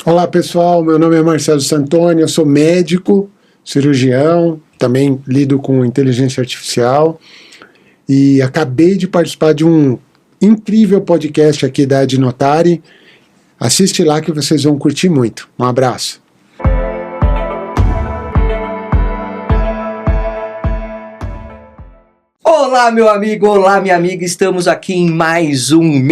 Olá pessoal, meu nome é Marcelo Santoni, eu sou médico, cirurgião, também lido com inteligência artificial e acabei de participar de um incrível podcast aqui da Adnotare. Assiste lá que vocês vão curtir muito. Um abraço. Olá, meu amigo, olá, minha amiga, estamos aqui em mais um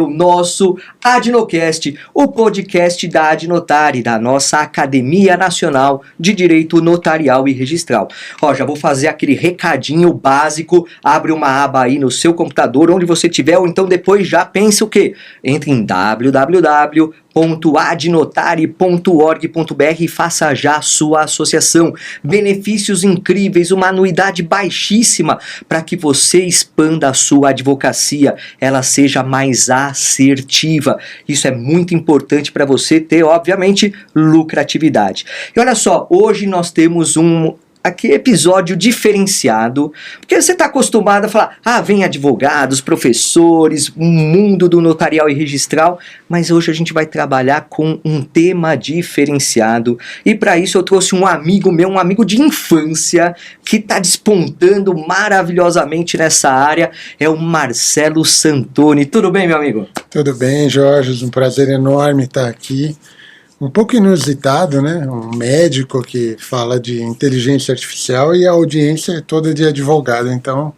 nosso Adnocast, o podcast da Adnotare, da nossa Academia Nacional de Direito Notarial e Registral. Ó, já vou fazer aquele recadinho básico, abre uma aba aí no seu computador, onde você tiver, ou então depois já pensa o quê? Entre em www.adnotare.org.br e faça já a sua associação. Benefícios incríveis, uma anuidade baixíssima para que você expanda a sua advocacia, ela seja mais assertiva. Isso é muito importante para você ter, obviamente, lucratividade. E olha só, hoje nós temos aqui episódio diferenciado, porque você está acostumado a falar, vem advogados, professores, um mundo do notarial e registral, mas hoje a gente vai trabalhar com um tema diferenciado, e para isso eu trouxe um amigo meu, um amigo de infância, que está despontando maravilhosamente nessa área, é o Marcelo Santoni. Tudo bem, meu amigo? Tudo bem, Jorge, um prazer enorme estar aqui. Um pouco inusitado, né? Um médico que fala de inteligência artificial e a audiência é toda de advogado, então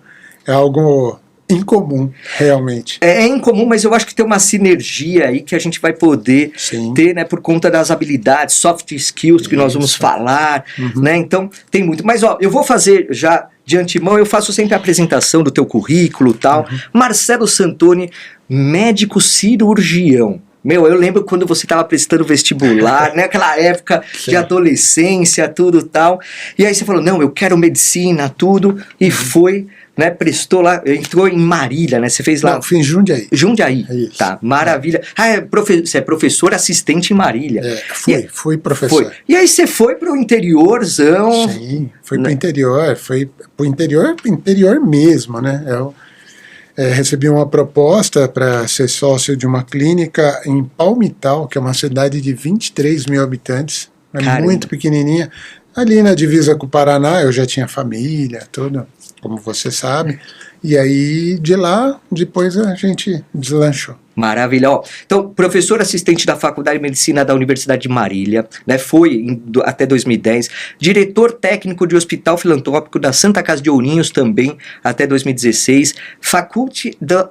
é algo incomum, realmente. É incomum, mas eu acho que tem uma sinergia aí que a gente vai poder ter, né? Por conta das habilidades, soft skills que nós vamos falar, né? Então tem muito. Mas ó, eu vou fazer já de antemão, eu faço sempre a apresentação do teu currículo e tal. Marcelo Santoni, médico cirurgião. Meu, eu lembro quando você estava prestando vestibular, né? Aquela época de adolescência, tudo tal. E aí você falou, não, eu quero medicina, tudo. E foi, né? Prestou lá, entrou em Marília, né? Você fez lá... Não, fui em Jundiaí. Jundiaí, Isso. Tá, maravilha. Você é professor assistente em Marília. Fui professor. E aí você foi pro interiorzão... Sim, fui pro interior, interior mesmo, né? Eu recebi uma proposta para ser sócio de uma clínica em Palmital, que é uma cidade de 23 mil habitantes, muito pequenininha. Ali na divisa com o Paraná, eu já tinha família, tudo, como você sabe. E aí, de lá, depois a gente deslanchou. Maravilha. Ó, então, professor assistente da Faculdade de Medicina da Universidade de Marília, né, foi até 2010, diretor técnico de Hospital Filantrópico da Santa Casa de Ourinhos também até 2016, faculte da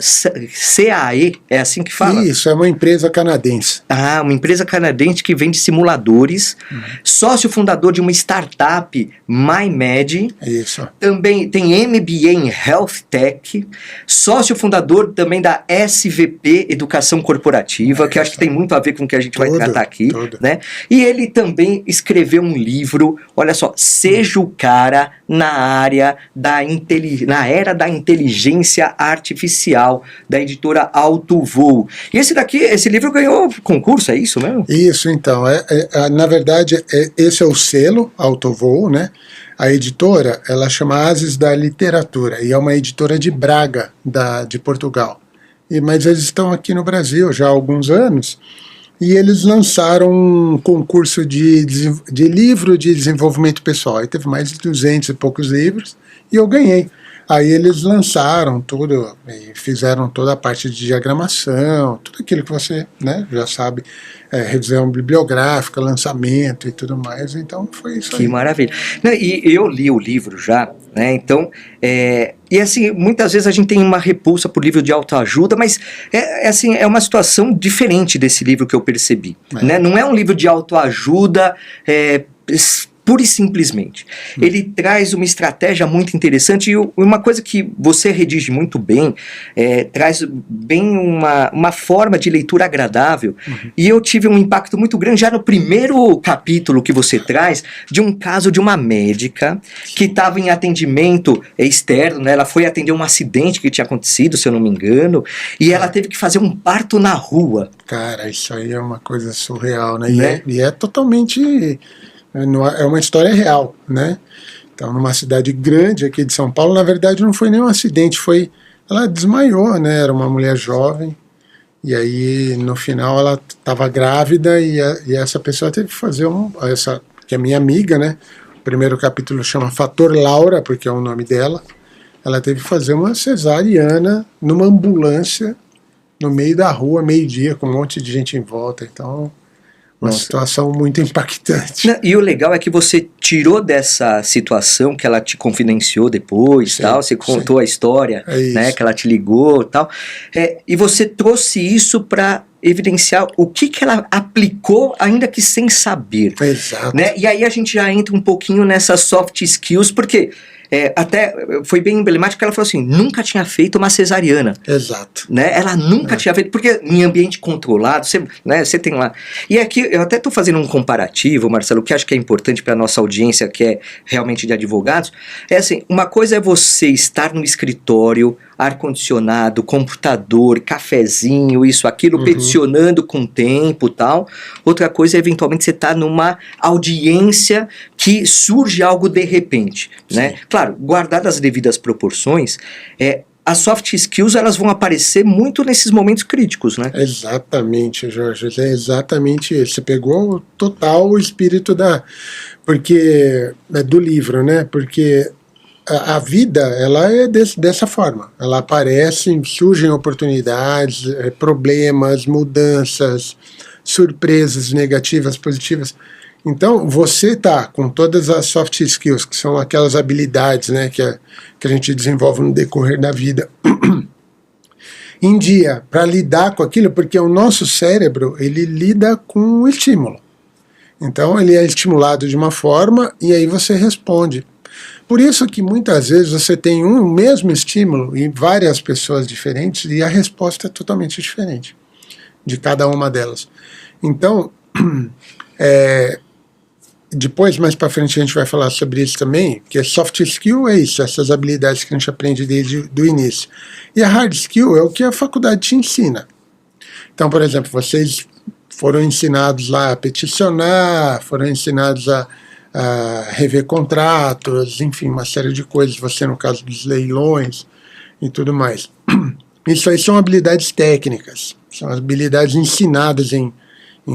CAE, é assim que fala? Isso, é uma empresa canadense. Uma empresa canadense que vende simuladores, sócio fundador de uma startup, MyMed. Isso. Também tem MBA em Health Tech, sócio fundador também da SVP Educação Corporativa, que acho que tem muito a ver com o que a gente vai tratar aqui, né? E ele também escreveu um livro, olha só, Seja o Cara na área na era da inteligência artificial, da editora Alto Voo. E esse livro ganhou concurso, é isso mesmo? Isso, então, na verdade, esse é o selo Alto Voo, né? A editora, ela chama Ases da Literatura, e é uma editora de Braga, de Portugal. Mas eles estão aqui no Brasil já há alguns anos, e eles lançaram um concurso de livro de desenvolvimento pessoal. Aí teve mais de 200 e poucos livros, e eu ganhei. Aí eles lançaram tudo, e fizeram toda a parte de diagramação, tudo aquilo que você, né, já sabe, revisão bibliográfica, lançamento e tudo mais, então foi isso aí. Que maravilha. E eu li o livro já, né, então, e assim, muitas vezes a gente tem uma repulsa por livro de autoajuda, mas assim, é uma situação diferente desse livro que eu percebi, né, não é um livro de autoajuda, pura e simplesmente. Ele traz uma estratégia muito interessante e uma coisa que você redige muito bem, traz bem uma forma de leitura agradável, e eu tive um impacto muito grande já no primeiro capítulo que você traz, de um caso de uma médica que estava em atendimento externo, né? Ela foi atender um acidente que tinha acontecido, se eu não me engano, e ela teve que fazer um parto na rua. Cara, isso aí é uma coisa surreal, né? E é totalmente... É uma história real, né? Então, numa cidade grande aqui de São Paulo, na verdade não foi nem um acidente, ela desmaiou, né? Era uma mulher jovem E aí, no final, ela estava grávida e essa pessoa teve que fazer que é minha amiga, né? O primeiro capítulo chama Fator Laura, porque é o nome dela. Ela teve que fazer uma cesariana numa ambulância, no meio da rua, meio-dia, com um monte de gente em volta. Então, uma situação muito impactante. E o legal é que você tirou dessa situação que ela te confidenciou depois, tal, você contou a história, né, que ela te ligou, tal, e você trouxe isso para evidenciar o que ela aplicou, ainda que sem saber. Exato. Né? E aí a gente já entra um pouquinho nessas soft skills, porque até foi bem emblemático que ela falou assim, nunca tinha feito uma cesariana. Exato. Né? Ela nunca tinha feito, porque em ambiente controlado, você tem lá. E aqui eu até estou fazendo um comparativo, Marcelo, que acho que é importante para a nossa audiência, que é realmente de advogados, é assim, uma coisa é você estar no escritório, ar-condicionado, computador, cafezinho, isso, aquilo, peticionando com tempo e tal. Outra coisa é, eventualmente, você estar numa audiência que surge algo de repente, né? Claro, guardadas as devidas proporções, as soft skills, elas vão aparecer muito nesses momentos críticos, né? Exatamente, Jorge, é exatamente isso. Você pegou total o espírito do livro, né? Porque a vida, ela é dessa forma. Ela aparece, surgem oportunidades, problemas, mudanças, surpresas negativas, positivas. Então, você tá com todas as soft skills, que são aquelas habilidades, né, que a gente desenvolve no decorrer da vida, em dia, para lidar com aquilo, porque o nosso cérebro, ele lida com o estímulo. Então, ele é estimulado de uma forma e aí você responde. Por isso que muitas vezes você tem um mesmo estímulo em várias pessoas diferentes e a resposta é totalmente diferente de cada uma delas. Então, depois, mais para frente, a gente vai falar sobre isso também, que soft skill é isso, essas habilidades que a gente aprende desde o início. E a hard skill é o que a faculdade te ensina. Então, por exemplo, vocês foram ensinados lá a peticionar, foram ensinados a rever contratos, enfim, uma série de coisas, você no caso dos leilões e tudo mais. Isso aí são habilidades técnicas, são habilidades ensinadas em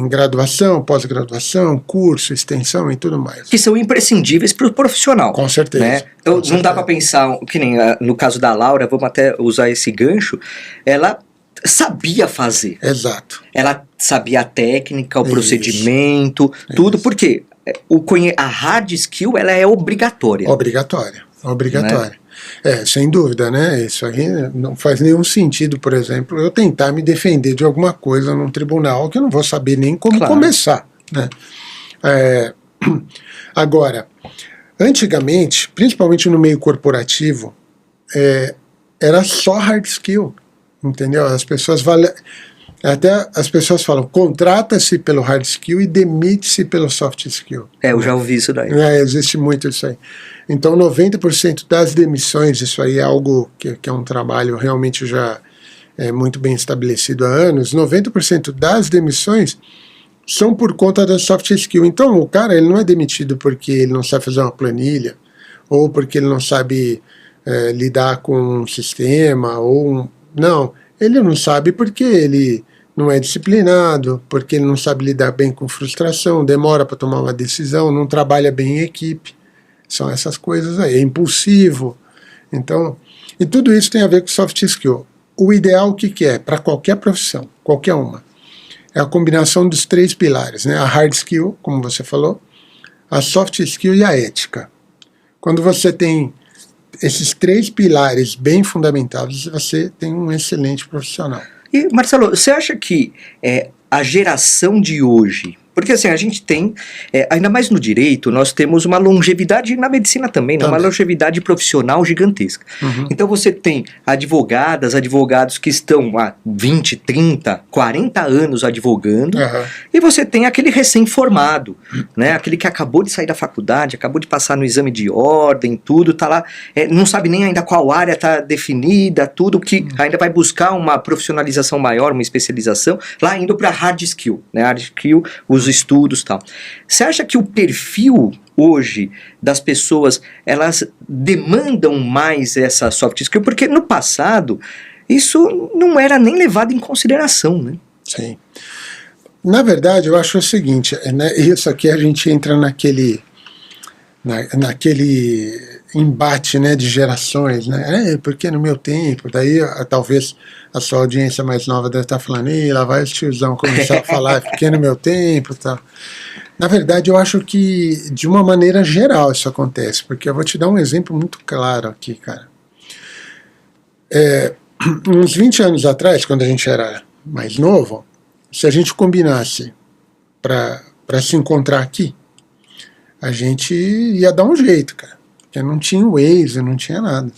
graduação, pós-graduação, curso, extensão e tudo mais. Que são imprescindíveis para o profissional. Com certeza. Né? Então, não dá para pensar, que nem no caso da Laura, vamos até usar esse gancho, ela sabia fazer. Exato. Ela sabia a técnica, o procedimento, tudo, porque a hard skill, ela é obrigatória. Obrigatória. Né? Sem dúvida, né? Isso aí não faz nenhum sentido, por exemplo, eu tentar me defender de alguma coisa num tribunal que eu não vou saber nem como começar, né? Agora, antigamente, principalmente no meio corporativo, era só hard skill, entendeu? As pessoas falam, contrata-se pelo hard skill e demite-se pelo soft skill. Eu já ouvi isso daí. Existe muito isso aí. Então, 90% das demissões, isso aí é algo que é um trabalho realmente já muito bem estabelecido há anos, 90% das demissões são por conta da soft skill. Então, o cara, ele não é demitido porque ele não sabe fazer uma planilha, ou porque ele não sabe lidar com um sistema, não, ele não sabe porque ele não é disciplinado, porque ele não sabe lidar bem com frustração, demora para tomar uma decisão, não trabalha bem em equipe. São essas coisas aí, é impulsivo. Então, e tudo isso tem a ver com soft skill. O ideal, o que é? Para qualquer profissão, qualquer uma, é a combinação dos 3 pilares, né? A hard skill, como você falou, a soft skill e a ética. Quando você tem esses 3 pilares bem fundamentados, você tem um excelente profissional. E, Marcelo, você acha que a geração de hoje... Porque assim, a gente tem, ainda mais no direito, nós temos uma longevidade, na medicina também, né? Uma longevidade profissional gigantesca. Então você tem advogados que estão há 20, 30, 40 anos advogando, e você tem aquele recém-formado, né? Aquele que acabou de sair da faculdade, acabou de passar no exame de ordem, tudo, tá lá, não sabe nem ainda qual área está definida, tudo, que ainda vai buscar uma profissionalização maior, uma especialização, lá indo para hard skill, né? Hard skill, os estudos e tal. Você acha que o perfil hoje das pessoas, elas demandam mais essa soft skill? Porque no passado, isso não era nem levado em consideração, né? Sim. Na verdade, eu acho o seguinte, né, isso aqui a gente entra naquele embate, né, de gerações, né, porque no meu tempo, daí talvez a sua audiência mais nova deve estar falando, lá vai o tiozão começar a falar, porque no meu tempo, tá. Na verdade, eu acho que de uma maneira geral isso acontece, porque eu vou te dar um exemplo muito claro aqui, cara. Uns 20 anos atrás, quando a gente era mais novo, se a gente combinasse para se encontrar aqui, a gente ia dar um jeito, cara. Porque não tinha Waze, não tinha nada.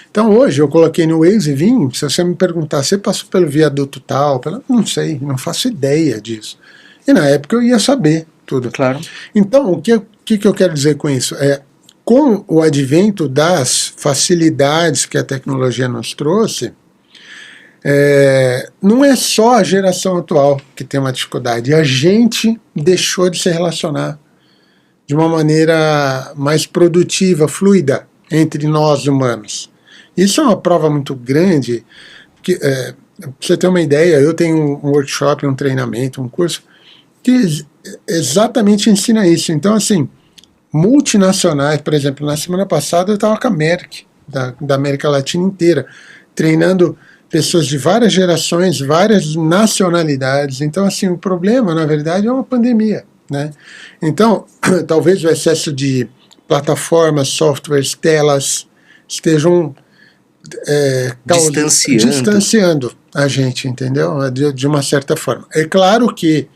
Então hoje eu coloquei no Waze e vim, se você me perguntar, você passou pelo viaduto tal? Não sei, não faço ideia disso. E na época eu ia saber tudo. Claro. Então, o que eu quero dizer com isso? Com o advento das facilidades que a tecnologia nos trouxe, não é só a geração atual que tem uma dificuldade, a gente deixou de se relacionar de uma maneira mais produtiva, fluida, entre nós humanos. Isso é uma prova muito grande, que, pra você ter uma ideia, eu tenho um workshop, um treinamento, um curso, que exatamente ensina isso. Então, assim, multinacionais, por exemplo, na semana passada eu estava com a Merck, da América Latina inteira, treinando pessoas de várias gerações, várias nacionalidades. Então, assim, o problema, na verdade, é uma pandemia, né? Então, talvez o excesso de plataformas, softwares, telas estejam distanciando a gente, entendeu? De uma certa forma. É claro que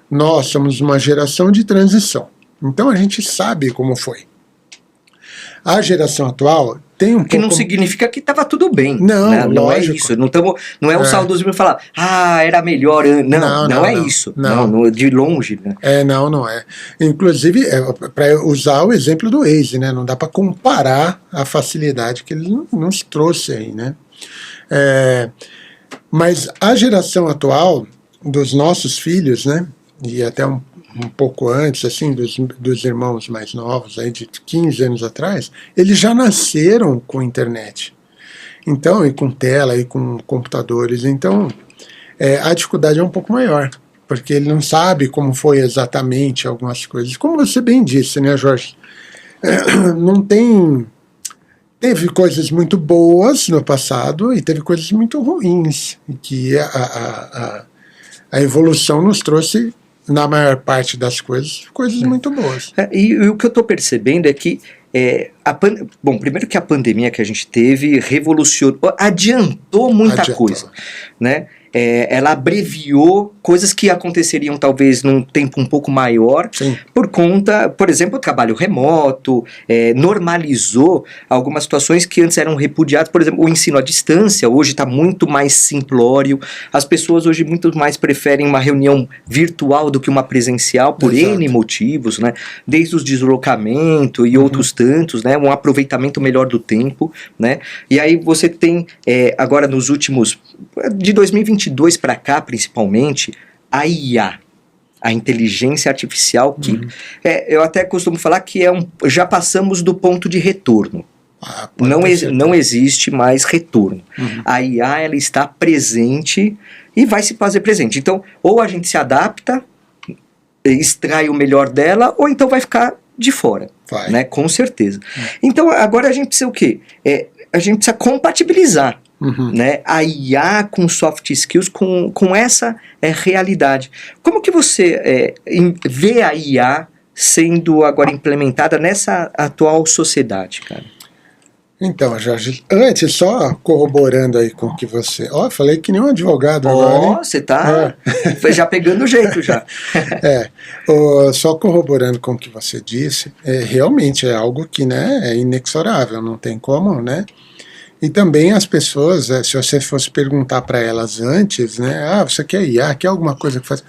nós somos uma geração de transição, então a gente sabe como foi. A geração atual tem um que não significa que estava tudo bem. Não, né? Não lógico. é isso. Não é o saudosismo falar, era melhor. Não é isso. Não, de longe. Né? Não é. Inclusive, para usar o exemplo do Waze, né? Não dá para comparar a facilidade que ele nos trouxe aí, né? Mas a geração atual dos nossos filhos, né? E até um pouco antes, assim, dos irmãos mais novos, aí de 15 anos atrás, eles já nasceram com internet. Então, e com tela, e com computadores. Então, a dificuldade é um pouco maior, porque ele não sabe como foi exatamente algumas coisas. Como você bem disse, né, Jorge? Não tem... Teve coisas muito boas no passado e teve coisas muito ruins, que a evolução nos trouxe, na maior parte das coisas muito boas. E o que eu estou percebendo é que, bom, primeiro que a pandemia que a gente teve revolucionou, adiantou muita coisa, né? Ela abreviou coisas que aconteceriam talvez num tempo um pouco maior. Sim. Por conta, por exemplo, do trabalho remoto, normalizou algumas situações que antes eram repudiadas. Por exemplo, o ensino à distância hoje está muito mais simplório. As pessoas hoje muito mais preferem uma reunião virtual do que uma presencial por N motivos, né? Desde os deslocamentos e outros tantos, né? Um aproveitamento melhor do tempo, né? E aí você tem agora nos últimos de 2022 para cá, principalmente, a IA, a inteligência artificial, que eu até costumo falar que já passamos do ponto de retorno. Não existe mais retorno. A IA, ela está presente e vai se fazer presente. Então, ou a gente se adapta, extrai o melhor dela, ou então vai ficar de fora. Né? Com certeza. Então, agora a gente precisa o quê? A gente precisa compatibilizar. Né, a IA com soft skills, com essa realidade. Como que você vê a IA sendo agora implementada nessa atual sociedade, cara? Então, Jorge, antes, só corroborando aí com o que você... falei que nem um advogado agora. Você tá já pegando o jeito já. Só corroborando com o que você disse, realmente é algo que, né, é inexorável, não tem como, né? E também as pessoas, se você fosse perguntar para elas antes, né, você quer IA, quer alguma coisa que faz...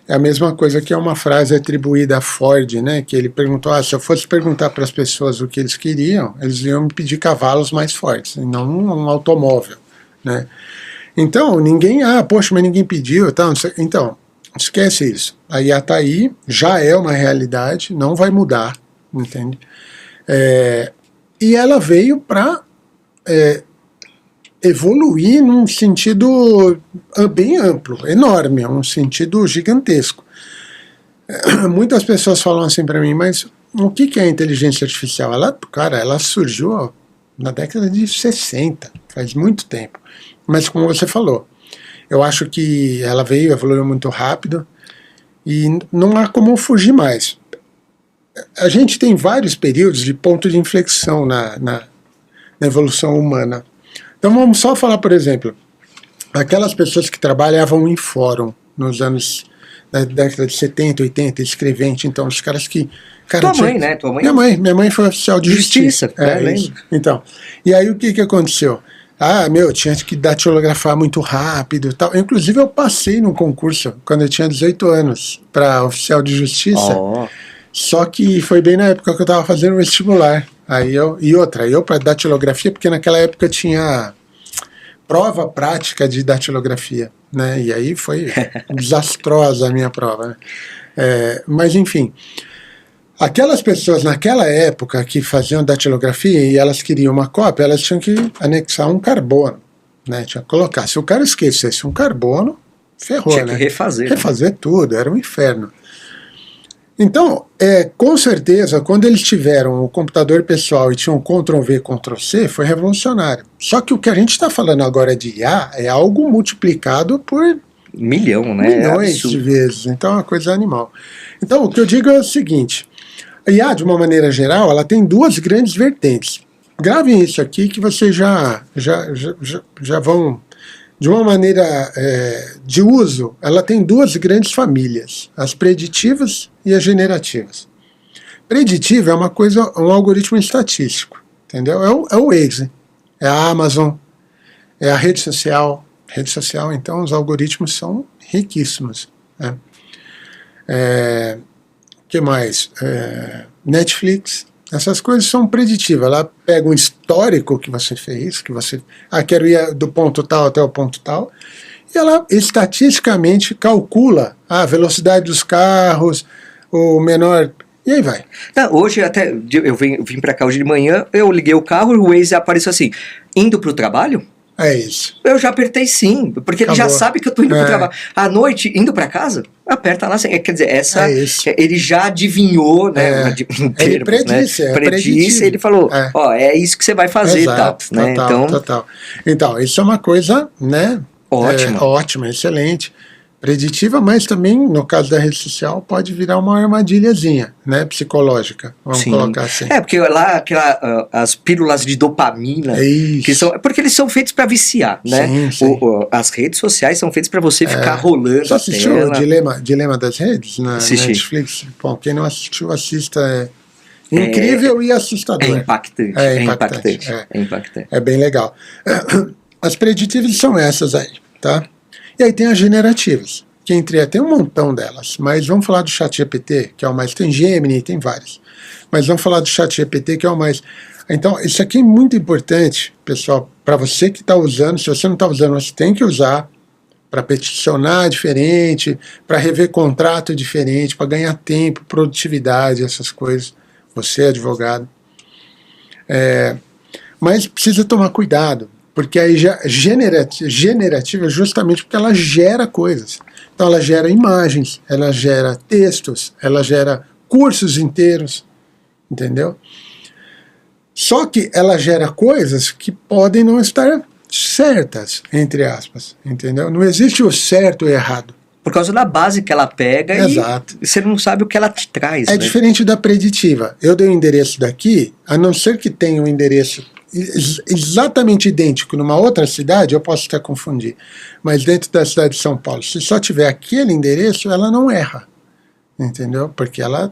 É a mesma coisa que é uma frase atribuída a Ford, né, que ele perguntou, se eu fosse perguntar para as pessoas o que eles queriam, eles iam me pedir cavalos mais fortes, e não um automóvel, né. Então, poxa, mas ninguém pediu, então, esquece isso. A IA está aí, já é uma realidade, não vai mudar, entende? E ela veio para evoluir num sentido bem amplo, enorme, um sentido gigantesco. Muitas pessoas falam assim para mim, mas o que é a inteligência artificial? Ela surgiu na década de 60, faz muito tempo. Mas como você falou, eu acho que ela evoluiu muito rápido e não há como fugir mais. A gente tem vários períodos de ponto de inflexão na evolução humana. Então vamos só falar, por exemplo, aquelas pessoas que trabalhavam em fórum nos anos da década de 70, 80, escrevente, então os caras que... Tua mãe, né? Tua mãe? Minha mãe foi oficial de justiça. Isso. Então, e aí o que aconteceu? Tinha que datilografar muito rápido e tal. Inclusive eu passei num concurso quando eu tinha 18 anos para oficial de justiça. Só que foi bem na época que eu estava fazendo o vestibular. Eu para datilografia, porque naquela época tinha prova prática de datilografia, né? E aí foi desastrosa a minha prova, né? Mas enfim, aquelas pessoas naquela época que faziam datilografia e elas queriam uma cópia, elas tinham que anexar um carbono, né? Tinha que colocar. Se o cara esquecesse um carbono, ferrou, tinha né? Que refazer. Refazer tudo, era um inferno. Então, com certeza, quando eles tiveram o computador pessoal e tinham Ctrl+V, Ctrl+C, foi revolucionário. Só que o que a gente está falando agora de IA é algo multiplicado por milhões de vezes. Então é uma coisa animal. Então, o que eu digo é o seguinte, a IA, de uma maneira geral, ela tem duas grandes vertentes. Gravem isso aqui que vocês já vão... De uma maneira de uso, ela tem duas grandes famílias, as preditivas e as generativas. Preditiva é uma coisa, um algoritmo estatístico, entendeu? É o Waze, é a Amazon, é a rede social. Rede social, então, os algoritmos são riquíssimos, né? Que mais? Netflix. Essas coisas são preditivas. Ela pega um histórico que você fez, quero ir do ponto tal até o ponto tal, e ela estatisticamente calcula a velocidade dos carros, o menor... E aí vai. Hoje até, eu vim pra cá hoje de manhã, eu liguei o carro e o Waze apareceu assim, indo pro trabalho? É isso. Eu já apertei sim, porque ele já sabe que eu tô indo pro trabalho. À noite, indo pra casa, aperta lá. Quer dizer, ele já adivinhou, né? Ele predisse, né? Predisse, ele falou, é isso que você vai fazer. Exato, tal, né? Total. Então, isso é uma coisa, né? Ótima, excelente. Preditiva, mas também, no caso da rede social, pode virar uma armadilhazinha, né, psicológica, vamos colocar assim. Porque lá as pílulas de dopamina, porque eles são feitos para viciar, né? Sim. As redes sociais são feitas para você ficar rolando. Você assistiu o Dilema das Redes na Netflix? Bom, quem não assistiu, assista. Incrível e assustador. É impactante. É bem legal. As preditivas são essas aí, tá? E aí tem as generativas, que tem um montão delas, mas vamos falar do ChatGPT, que é o mais... Tem Gemini, tem vários. Mas vamos falar do ChatGPT, que é o mais... Então, isso aqui é muito importante, pessoal, para você que está usando. Se você não está usando, você tem que usar para peticionar diferente, para rever contrato diferente, para ganhar tempo, produtividade, essas coisas. Você é advogado. Mas precisa tomar cuidado, porque aí generativa justamente porque ela gera coisas. Então ela gera imagens, ela gera textos, ela gera cursos inteiros, entendeu? Só que ela gera coisas que podem não estar certas, entre aspas, entendeu? Não existe o certo e o errado. Por causa da base que ela pega. Exato. E você não sabe o que ela te traz. É diferente da preditiva. Eu dei o endereço daqui, a não ser que tenha um endereço exatamente idêntico numa outra cidade, eu posso até confundir, mas dentro da cidade de São Paulo, se só tiver aquele endereço, ela não erra, entendeu? Porque ela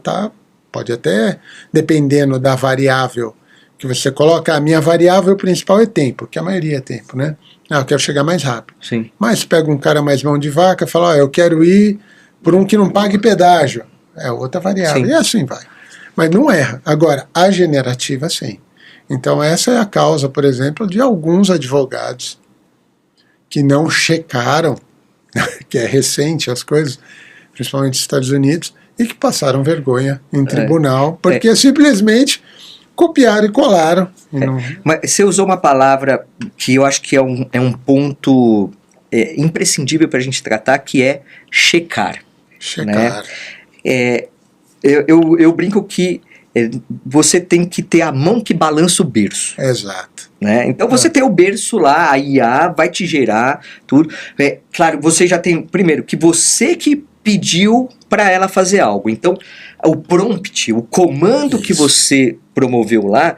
pode até, dependendo da variável que você coloca, a minha variável principal é tempo, que a maioria é tempo, né? Eu quero chegar mais rápido. Sim. Mas pega um cara mais mão de vaca e fala, eu quero ir por um que não pague pedágio, é outra variável, e assim vai. Mas não erra. Agora, a generativa, sim. Então essa é a causa, por exemplo, de alguns advogados que não checaram, que é recente as coisas, principalmente nos Estados Unidos, e que passaram vergonha em tribunal, porque simplesmente copiaram e colaram. E não... Mas você usou uma palavra que eu acho que é um ponto imprescindível para a gente tratar, que é checar. Checar. Né? Eu brinco que você tem que ter a mão que balança o berço. Exato. Né? Então você tem o berço lá, a IA vai te gerar tudo. Claro, você já tem, primeiro, que você que pediu para ela fazer algo. Então, o prompt, o comando que você promoveu lá,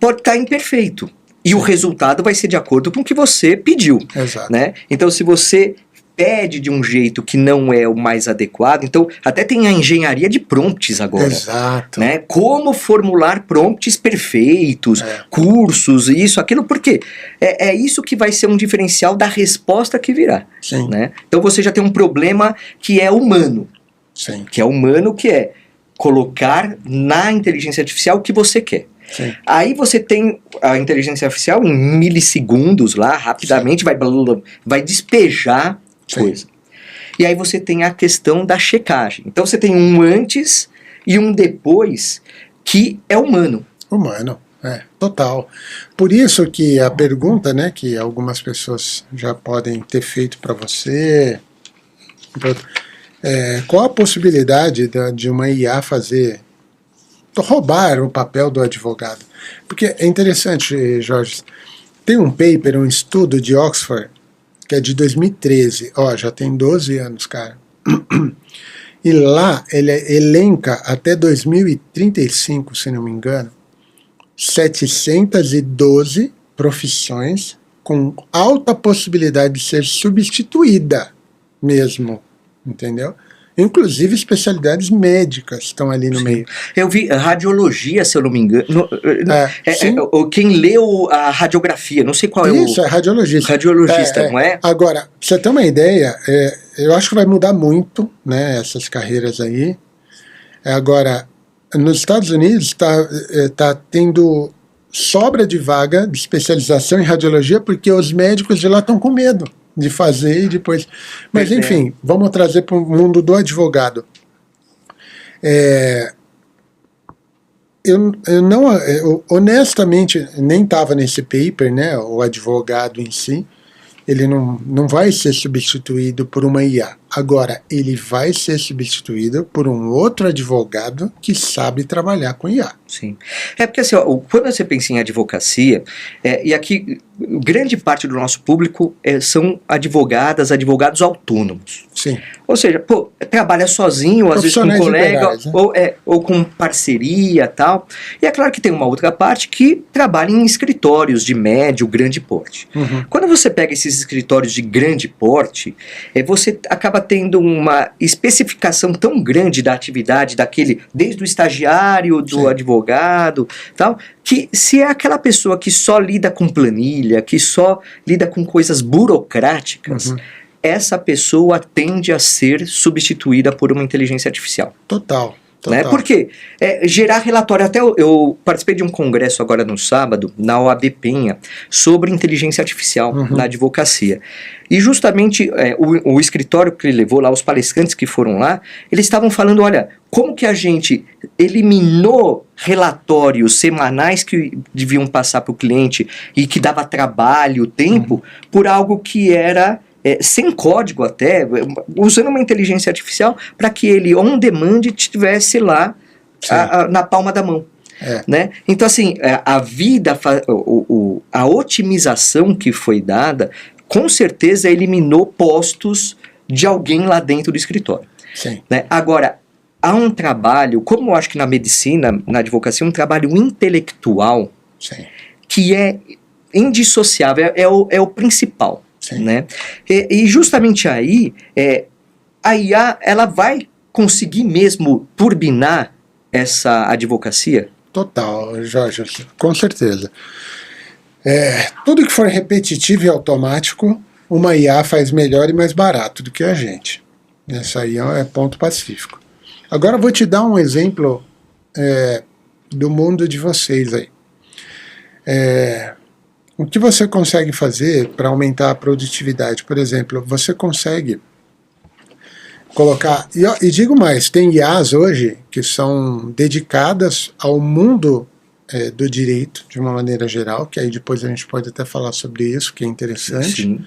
pode estar imperfeito. E o resultado vai ser de acordo com o que você pediu. Exato. Né? Então, se você pede de um jeito que não é o mais adequado, então até tem a engenharia de prompts agora. Exato. Né? Como formular prompts perfeitos, cursos, isso, aquilo, porque é isso que vai ser um diferencial da resposta que virá. Sim. Né? Então você já tem um problema que é humano. Sim. Que é humano, que é colocar na inteligência artificial o que você quer. Sim. Aí você tem a inteligência artificial em milissegundos lá, rapidamente, vai despejar coisa. E aí você tem a questão da checagem. Então você tem um antes e um depois que é humano. Humano, total. Por isso que a pergunta, né, que algumas pessoas já podem ter feito para você, qual a possibilidade de uma IA roubar o papel do advogado? Porque é interessante, Jorge, tem um paper, um estudo de Oxford, que é de 2013, já tem 12 anos, cara. E lá ele elenca até 2035, se não me engano, 712 profissões com alta possibilidade de ser substituída mesmo, entendeu? Inclusive especialidades médicas estão ali no meio. Eu vi radiologia, se eu não me engano. Quem leu a radiografia, não sei qual é o... Isso, é radiologista. Radiologista, não é? Agora, pra você ter uma ideia, eu acho que vai mudar muito, né, essas carreiras aí. Agora, nos Estados Unidos tá tendo sobra de vaga de especialização em radiologia porque os médicos de lá estão com medo de fazer e depois... Mas enfim, vamos trazer para o mundo do advogado. Eu honestamente nem estava nesse paper, né, o advogado em si, ele não vai ser substituído por uma IA. Agora, ele vai ser substituído por um outro advogado que sabe trabalhar com IA. Sim. Porque assim, quando você pensa em advocacia, e aqui grande parte do nosso público são advogados autônomos. Sim. Ou seja, trabalha sozinho, às vezes com um colega, né? ou com parceria e tal. E é claro que tem uma outra parte que trabalha em escritórios de médio, grande porte. Uhum. Quando você pega esses escritórios de grande porte, você acaba tendo uma especificação tão grande da atividade daquele, desde o estagiário, do advogado, tal, que se é aquela pessoa que só lida com planilha, que só lida com coisas burocráticas, essa pessoa tende a ser substituída por uma inteligência artificial. Total. Né? Porque gerar relatório, até eu participei de um congresso agora no sábado, na OAB Penha, sobre inteligência artificial na advocacia. E justamente o escritório que ele levou lá, os palestrantes que foram lá, eles estavam falando, olha, como que a gente eliminou relatórios semanais que deviam passar para o cliente e que dava trabalho, tempo, por algo que era... sem código até, usando uma inteligência artificial para que ele on demand estivesse lá na palma da mão. Né? Então assim, a vida, a otimização que foi dada, com certeza eliminou postos de alguém lá dentro do escritório. Sim. Né? Agora, há um trabalho, como eu acho que na medicina, na advocacia, um trabalho intelectual que é indissociável, é o principal. Né? E justamente aí, a IA ela vai conseguir mesmo turbinar essa advocacia? Total, Jorge, com certeza. Tudo que for repetitivo e automático, uma IA faz melhor e mais barato do que a gente. Isso aí é ponto pacífico. Agora eu vou te dar um exemplo do mundo de vocês aí. O que você consegue fazer para aumentar a produtividade? Por exemplo, você consegue colocar... E digo mais, tem IAs hoje que são dedicadas ao mundo do direito, de uma maneira geral, que aí depois a gente pode até falar sobre isso, que é interessante. Sim.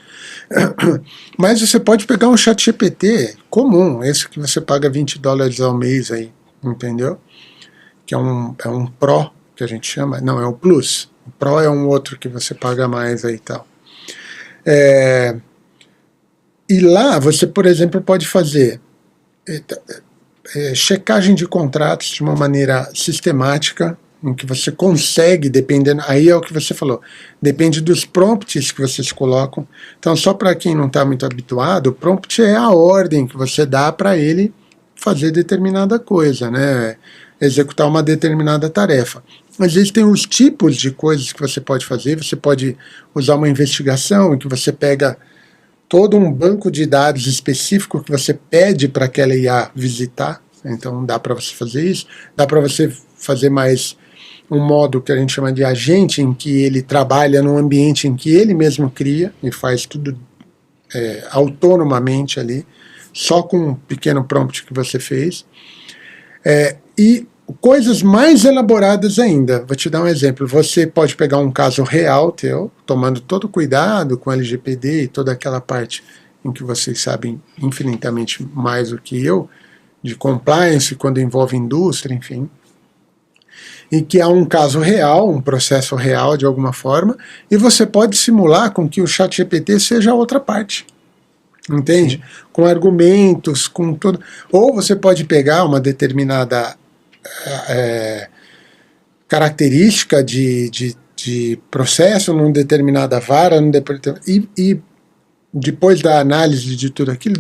Mas você pode pegar um ChatGPT comum, esse que você paga $20 ao mês aí, entendeu? Que é um Pro, que a gente chama, não, é o Plus. O Pro é um outro que você paga mais aí e tal. E lá você, por exemplo, pode fazer checagem de contratos de uma maneira sistemática, em que você consegue, dependendo, aí é o que você falou, depende dos prompts que vocês colocam. Então, só para quem não está muito habituado, o prompt é a ordem que você dá para ele fazer determinada coisa, né? Executar uma determinada tarefa. Mas existem os tipos de coisas que você pode fazer. Você pode usar uma investigação em que você pega todo um banco de dados específico que você pede para aquela IA visitar. Então dá para você fazer isso. Dá para você fazer mais um modo que a gente chama de agente, em que ele trabalha num ambiente em que ele mesmo cria e faz tudo autonomamente ali, só com um pequeno prompt que você fez. E coisas mais elaboradas ainda. Vou te dar um exemplo. Você pode pegar um caso real teu, tomando todo cuidado com LGPD e toda aquela parte em que vocês sabem infinitamente mais do que eu, de compliance, quando envolve indústria, enfim. E que há um caso real, um processo real de alguma forma, e você pode simular com que o ChatGPT seja a outra parte. Entende? Sim. Com argumentos, com tudo. Ou você pode pegar uma determinada característica de processo numa determinada vara, e depois da análise de tudo aquilo,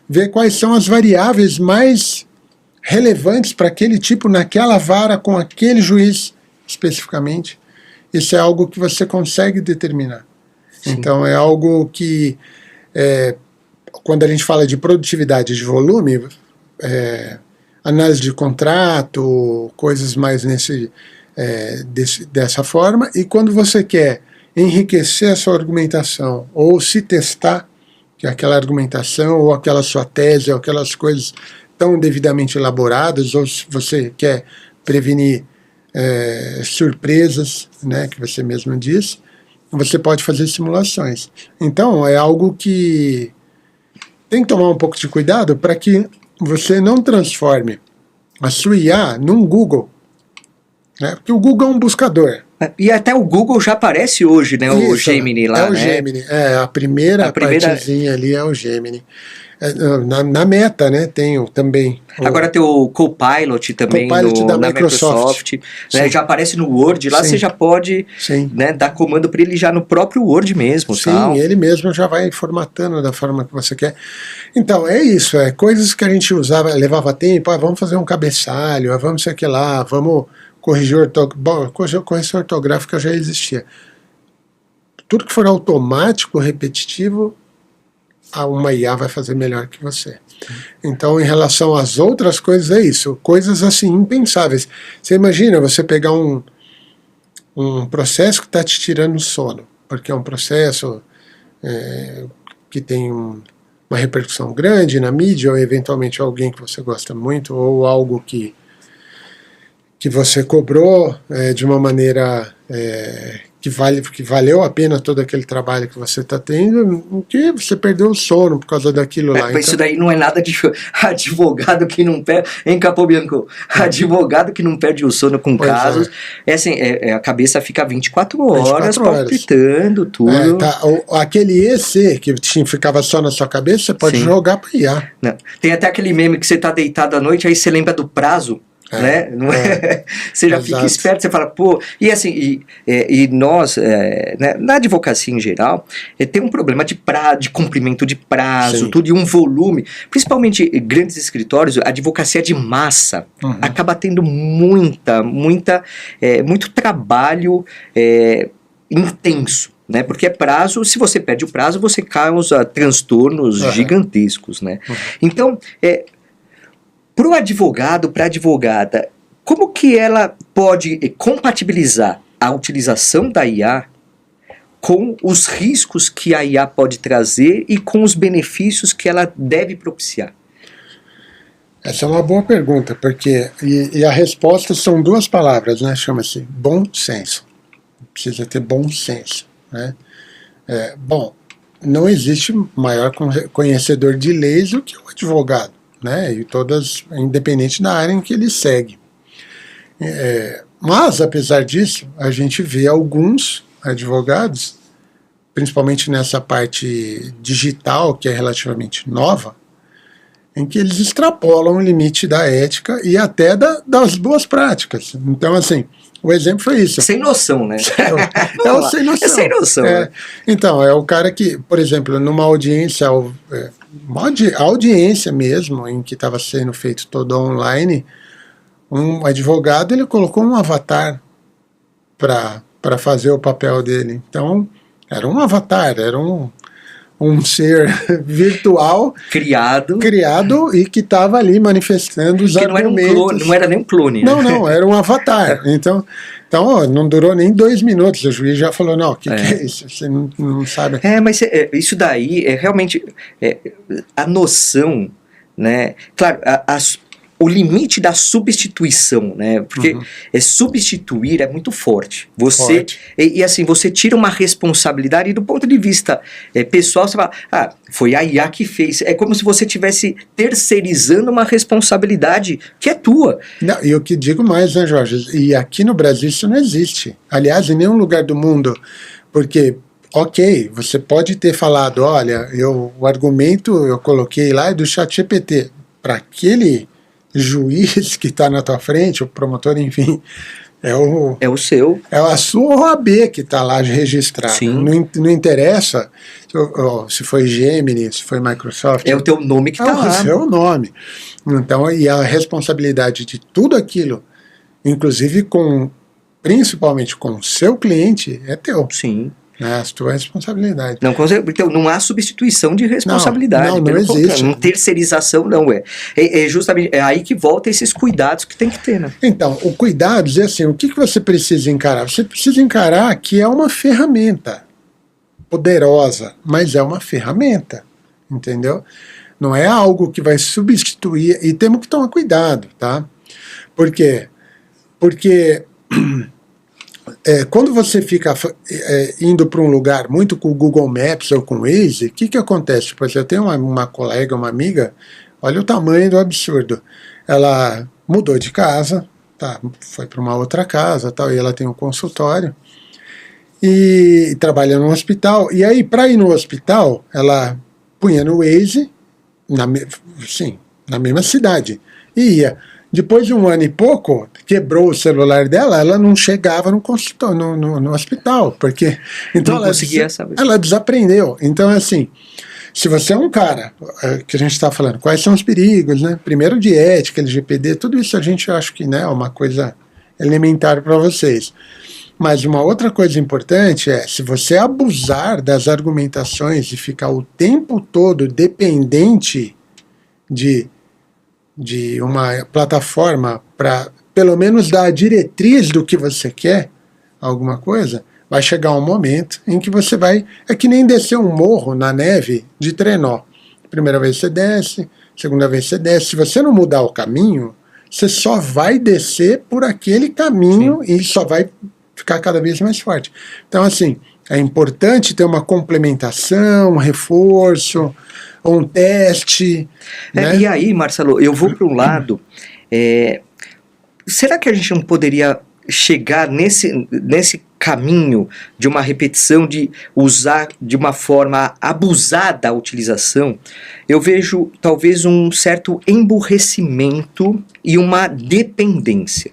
ver quais são as variáveis mais relevantes para aquele tipo, naquela vara, com aquele juiz especificamente. Isso é algo que você consegue determinar. Sim. Então é algo que, quando a gente fala de produtividade de volume, análise de contrato, coisas mais dessa forma, e quando você quer enriquecer a sua argumentação, ou se testar, que aquela argumentação, ou aquela sua tese, ou aquelas coisas tão devidamente elaboradas, ou se você quer prevenir surpresas, né, que você mesmo disse, você pode fazer simulações. Então, é algo que tem que tomar um pouco de cuidado para que você não transforme a sua IA num Google, né? Porque o Google é um buscador. E até o Google já aparece hoje, né? Isso, o Gemini lá, é o Gemini, a primeira partezinha ali é o Gemini. Na Meta, né, tem também. Agora tem o Copilot também da na Microsoft, né, já aparece no Word, lá você já pode, né, dar comando para ele já no próprio Word mesmo. Sim, tal. Ele mesmo já vai formatando da forma que você quer. Então, é isso, coisas que a gente usava, levava tempo, vamos fazer um cabeçalho, vamos sei que lá, vamos corrigir correção ortográfica já existia. Tudo que for automático, repetitivo, uma IA vai fazer melhor que você. Então, em relação às outras coisas, é isso. Coisas assim, impensáveis. Você imagina você pegar um processo que está te tirando sono, porque é um processo que tem uma repercussão grande na mídia, ou eventualmente alguém que você gosta muito, ou algo que você cobrou de uma maneira que valeu a pena todo aquele trabalho que você está tendo, que você perdeu o sono por causa daquilo lá. Então, isso daí não é nada de advogado que não perde, hein, Capobianco? Advogado que não perde o sono com casos, assim, a cabeça fica 24 horas palpitando tudo. Aquele EC que ficava só na sua cabeça, você pode jogar para IA. Não. Tem até aquele meme que você está deitado à noite, aí você lembra do prazo, né? Você já fica esperto, você fala, pô, e assim, e nós, né, na advocacia em geral, tem um problema de cumprimento de prazo, tudo, e um volume, principalmente grandes escritórios, a advocacia de massa, acaba tendo muito trabalho intenso. Né? Porque prazo, se você perde o prazo, você causa transtornos gigantescos, né? Então, para o advogado, para a advogada, como que ela pode compatibilizar a utilização da IA com os riscos que a IA pode trazer e com os benefícios que ela deve propiciar? Essa é uma boa pergunta, porque e a resposta são duas palavras, né? Chama-se bom senso. Precisa ter bom senso, né? Bom, não existe maior conhecedor de leis do que o advogado, né? E todas, independente da área em que ele segue. Mas, apesar disso, a gente vê alguns advogados, principalmente nessa parte digital, que é relativamente nova, em que eles extrapolam o limite da ética e até das boas práticas. Então, assim, o exemplo foi isso. Sem noção, né? É o sem noção. É sem noção. Né? Então, é o cara que, por exemplo, numa audiência, audiência mesmo, em que estava sendo feito todo online, um advogado, ele colocou um avatar para fazer o papel dele. Então, era um avatar, era um ser virtual criado e que estava ali manifestando os argumentos. Não era nem um clone. Não, era um avatar. Então não durou nem 2 minutos. O juiz já falou, não, o que é isso? Você não sabe. Mas isso daí é realmente a noção, né? Claro, o limite da substituição, né? Porque substituir é muito forte. E assim, você tira uma responsabilidade e do ponto de vista pessoal, você fala, foi a IA que fez. É como se você estivesse terceirizando uma responsabilidade que é tua. Não, e eu que digo mais, né, Jorge? E aqui no Brasil isso não existe. Aliás, em nenhum lugar do mundo. Porque, ok, você pode ter falado, olha, o argumento eu coloquei lá é do ChatGPT. Para aquele juiz que está na tua frente, o promotor, enfim, é o seu. É a sua OAB que está lá registrada. Não interessa se foi Gemini, se foi Microsoft. É o teu nome que está lá. É o seu nome. Então, e a responsabilidade de tudo aquilo, inclusive principalmente com o seu cliente, é teu. Sim. É a tua responsabilidade. Então, não há substituição de responsabilidade. Não existe. Não terceirização, não é. É justamente aí que volta esses cuidados que tem que ter, né? Então, o cuidado é assim, o que você precisa encarar? Você precisa encarar que é uma ferramenta poderosa, mas é uma ferramenta, entendeu? Não é algo que vai substituir, e temos que tomar cuidado, tá? Por quê? Porque quando você fica indo para um lugar muito com o Google Maps ou com o Waze, o que acontece? Pois eu tenho uma colega, uma amiga, olha o tamanho do absurdo. Ela mudou de casa, foi para uma outra casa, e ela tem um consultório, e trabalha no hospital. E aí, para ir no hospital, ela punha no Waze, na mesma cidade, e ia. Depois de 1 ano e pouco, quebrou o celular dela, ela não chegava no consultório, no hospital, porque então não conseguia saber. Ela desaprendeu. Então, assim, se você é um cara, que a gente está falando, quais são os perigos, né? Primeiro de ética, LGPD, tudo isso a gente acha que, né, é uma coisa elementar para vocês. Mas uma outra coisa importante se você abusar das argumentações e ficar o tempo todo dependente de uma plataforma para, pelo menos, dar a diretriz do que você quer, alguma coisa, vai chegar um momento em que você vai... É que nem descer um morro na neve de trenó. Primeira vez você desce, segunda vez você desce. Se você não mudar o caminho, você só vai descer por aquele caminho e só vai ficar cada vez mais forte. Então, assim, é importante ter uma complementação, um reforço, um teste. Né? E aí, Marcelo, eu vou para um lado. Será que a gente não poderia chegar nesse caminho de uma repetição, de usar de uma forma abusada a utilização? Eu vejo talvez um certo emburrecimento e uma dependência.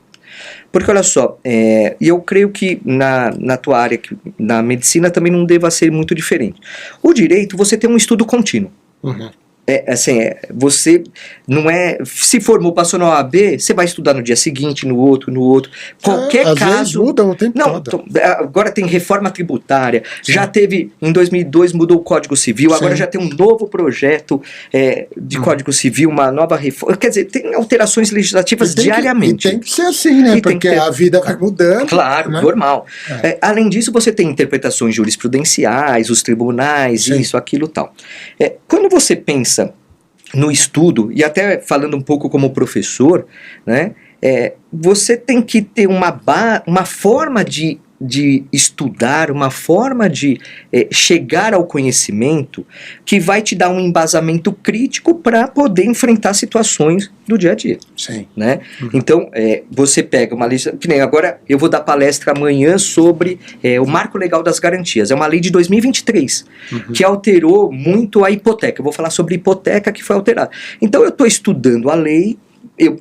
Porque olha só, e eu creio que na tua área, na medicina, também não deva ser muito diferente. O direito, você tem um estudo contínuo. Uhum. Você não se formou, passou na OAB, você vai estudar no dia seguinte, no outro. Qualquer às caso. Vezes muda o tempo todo. Agora tem reforma tributária, já teve, em 2002 mudou o Código Civil, agora já tem um novo projeto de Código Civil, uma nova reforma. Quer dizer, tem alterações legislativas diariamente. E tem que ser assim, né? Porque a vida vai mudando. Claro, né? Normal. Além disso, você tem interpretações jurisprudenciais, os tribunais, isso, aquilo, tal. Quando você pensa no estudo, e até falando um pouco como professor, né, você tem que ter uma forma de estudar, uma forma de chegar ao conhecimento que vai te dar um embasamento crítico para poder enfrentar situações do dia a dia. Sim. Né? Então, você pega uma lei, que nem agora eu vou dar palestra amanhã sobre o Marco Legal das Garantias, é uma lei de 2023, que alterou muito a hipoteca. Eu vou falar sobre hipoteca que foi alterada. Então, eu estou estudando a lei,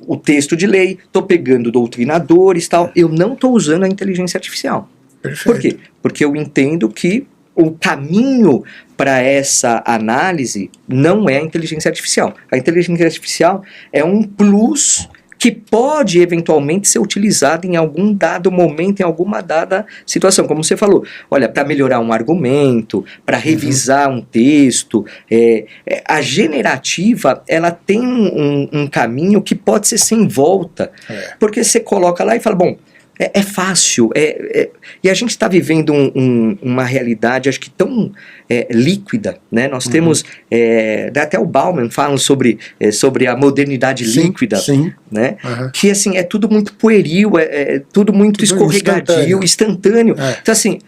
o texto de lei, estou pegando doutrinadores e tal, eu não estou usando a inteligência artificial. Perfeito. Por quê? Porque eu entendo que o caminho para essa análise não é a inteligência artificial. A inteligência artificial é um plus que pode eventualmente ser utilizado em algum dado momento, em alguma dada situação. Como você falou, olha, para melhorar um argumento, para revisar um texto, a generativa, ela tem um caminho que pode ser sem volta, porque você coloca lá e fala, bom, é fácil, e a gente está vivendo uma realidade, acho que tão líquida, né? Nós temos, até o Bauman fala sobre a modernidade líquida, sim. Né? Que assim, é tudo muito pueril, tudo muito escorregadio, instantâneo. Então assim,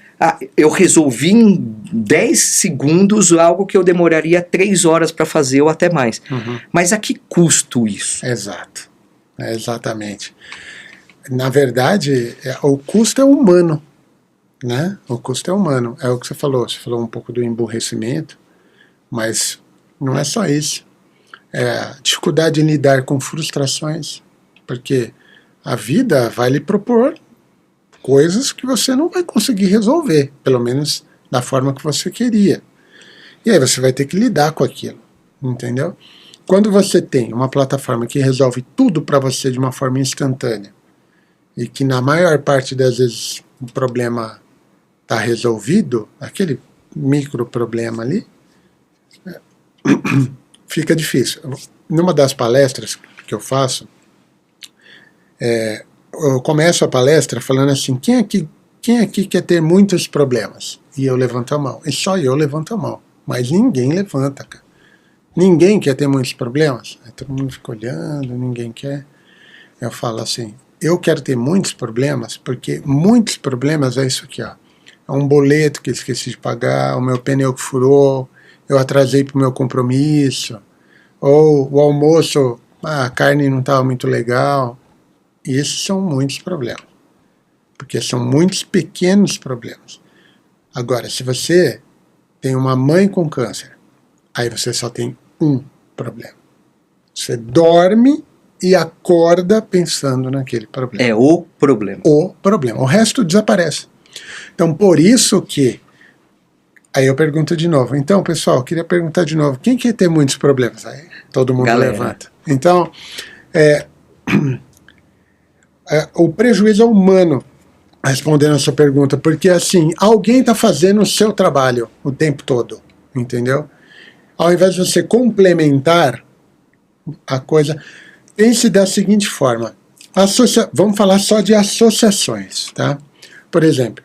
eu resolvi em 10 segundos algo que eu demoraria 3 horas para fazer ou até mais. Mas a que custo isso? Exato, exatamente. Na verdade, o custo é humano, né? O custo é humano, é o que você falou um pouco do emburrecimento, mas não é só isso. A dificuldade em lidar com frustrações, porque a vida vai lhe propor coisas que você não vai conseguir resolver, pelo menos da forma que você queria. E aí você vai ter que lidar com aquilo, entendeu? Quando você tem uma plataforma que resolve tudo para você de uma forma instantânea, e que na maior parte das vezes o problema está resolvido, aquele micro problema ali, fica difícil. Numa das palestras que eu faço, eu começo a palestra falando assim, quem aqui quer ter muitos problemas? E eu levanto a mão. E só eu levanto a mão. Mas ninguém levanta, cara. Ninguém quer ter muitos problemas. Aí todo mundo fica olhando, ninguém quer. Eu falo assim, eu quero ter muitos problemas, porque muitos problemas é isso aqui, ó. É um boleto que eu esqueci de pagar, o meu pneu que furou, eu atrasei para o meu compromisso, ou o almoço, a carne não estava muito legal. E esses são muitos problemas, porque são muitos pequenos problemas. Agora, se você tem uma mãe com câncer, aí você só tem um problema. Você dorme e acorda pensando naquele problema. É o problema. O problema. O resto desaparece. Então, por isso que... Aí eu pergunto de novo. Então, pessoal, eu queria perguntar de novo. Quem quer ter muitos problemas? Aí todo mundo levanta. Então, o prejuízo é humano, respondendo a sua pergunta, porque assim, alguém está fazendo o seu trabalho o tempo todo, entendeu? Ao invés de você complementar a coisa... Pense da seguinte forma, vamos falar só de associações, tá? Por exemplo,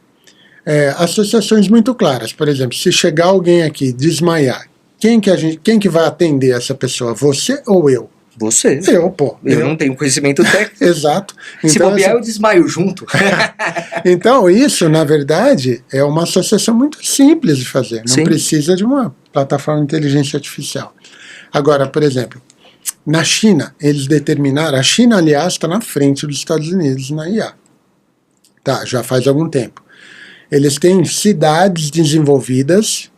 associações muito claras, por exemplo, se chegar alguém aqui desmaiar, quem que vai atender essa pessoa, você ou eu? Você. Eu não tenho conhecimento técnico. Exato. Então, se bobear, eu desmaio junto. Então, isso, na verdade, é uma associação muito simples de fazer, não precisa de uma plataforma de inteligência artificial. Agora, por exemplo, na China, eles determinaram, a China, aliás, está na frente dos Estados Unidos na IA. Tá, já faz algum tempo. Eles têm cidades desenvolvidas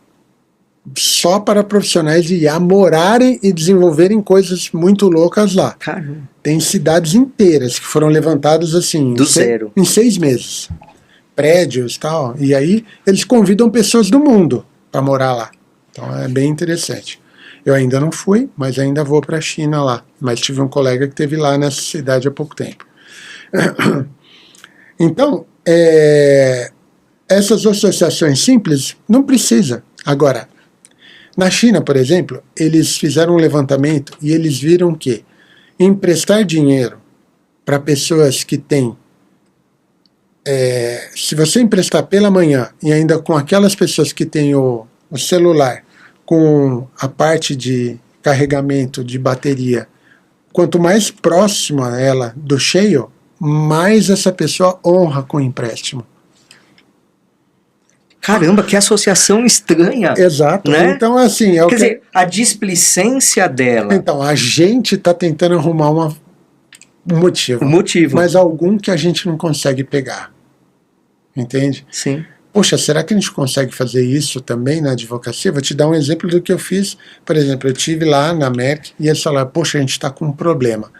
só para profissionais de IA morarem e desenvolverem coisas muito loucas lá. Caramba. Tem cidades inteiras que foram levantadas assim... Do zero. Em 6 meses. Prédios e tal. E aí eles convidam pessoas do mundo para morar lá. Então é bem interessante. Eu ainda não fui, mas ainda vou para a China lá. Mas tive um colega que esteve lá nessa cidade há pouco tempo. Então, essas associações simples não precisa. Agora, na China, por exemplo, eles fizeram um levantamento e eles viram que emprestar dinheiro para pessoas que têm... se você emprestar pela manhã e ainda com aquelas pessoas que têm o celular com a parte de carregamento de bateria, quanto mais próximo a ela do cheio, mais essa pessoa honra com o empréstimo. Caramba, que associação estranha. Exato. Né? Então, assim... Quer dizer, a displicência dela. Então, a gente está tentando arrumar um motivo. Mas algum que a gente não consegue pegar. Entende? Sim. Poxa, será que a gente consegue fazer isso também na advocacia? Vou te dar um exemplo do que eu fiz. Por exemplo, eu estive lá na Merck e eles falaram, poxa, a gente está com um problema.